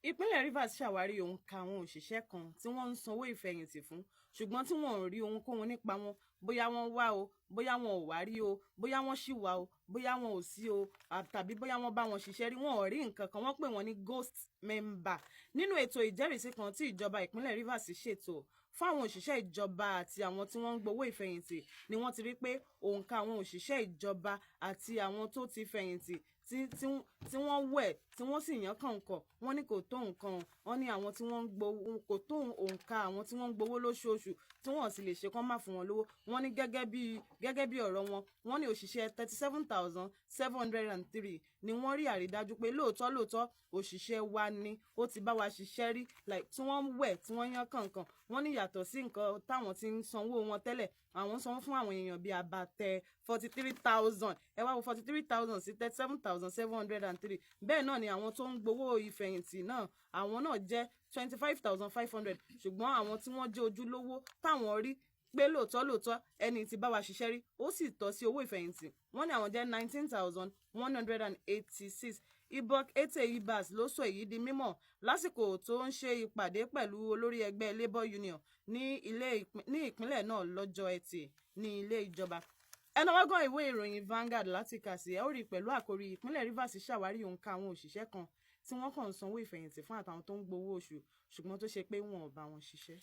Ìpínlẹ̀ Rivers ṣàwárí òǹkà àwọn òṣìṣẹ́ kan tí wọ́n ń sanwó ìfẹ̀yìntì fún ṣùgbọ́n tí wọn ò rí ohunkóhun nípa wọn, bóyá wọ́n wá o, bóyá wọn ò wá rí o, bóyá wọ́n ṣì wà o, bóyá wọn ò sí o, tàbí bóyá wọ́n bá wọn ṣiṣẹ́ rí, wọn ò rí nǹkan kan, wọ́n pè wọ́n ní ghost member. Nínú ètò ìjẹ́rìísí kan tí ìjọba ìpínlẹ̀ Rivers ṣètò fún àwọn òṣìṣẹ́ ìjọba àti àwọn tí wọ́n ń gbowó ìfẹ̀yìntì ni wọ́n ti rí pé òǹkà àwọn òṣìṣẹ́ ìjọba àti àwọn tó ti fẹ̀yìntì tí wọ́n wẹ̀ tí wọ́n sì yàn kànkàn wọ́n ní kò tó nǹkan, wọ́n ní àwọn tí wọ́n ń gbowó kò tó òǹkà àwọn tí wọ́n ń gbowó lóṣooṣù tí wọ́n sì lè ṣe kán má fún wọn lówó. Wọ́n ní gẹ́gẹ́ bí ọ̀rọ̀ wọn, wọ́n ní òṣìṣẹ́ 37,703 ni wọ́n rí àrídájú pé lóòótọ́ òṣìṣẹ́ wa ni ó ti bá wa ṣiṣẹ́ rí, tí wọ́n wẹ̀ tí wọ́n yàn kànkàn. Wọ́n ní yàtọ̀ sí nǹkan táwọn ti ń sanwó wọn tẹ́lẹ̀, àwọn sanwó fún àwọn èèyàn bíi àbàtẹ 43,000, ẹ wá wo 43,000 sí 37,703. Bẹ́ẹ̀ náà ni àwọn tó ń gbowó ìfẹ̀yìntì náà, àwọn náà jẹ́ 25,500, ṣùgbọ́n àwọn tí wọ́n jẹ́ ojúlówó táwọn rí pé lóòótọ́ ẹni tí bá wa ṣiṣẹ́ rí ó sì tọ́ sí owó ìfẹ̀yìntì, wọ́n ní àwọn jẹ́ 19,186. Ibok Ete Ibas ló sọ èyí di mímọ̀ lásìkò tó ń ṣe ìpàdé pẹ̀lú olórí ẹgbẹ́ Labour Union ní ìpínlẹ̀ náà lọ́jọ́ Ẹtì ní ilé ìjọba. Ẹnu wágán ìwé ìròyìn Vanguard láti kà sí ẹ ó rí pẹ̀lú àkórí ìpínlẹ̀ Rivers ṣàwárí òǹkà àwọn òṣìṣẹ́ kan tí wọ́n kàn ń sanwó ìfẹ̀yìntì fún àtàwọn tó ń gbowó oṣù ṣùgbọ́n tó ṣe pé wọn ò bá wọn ṣiṣẹ́.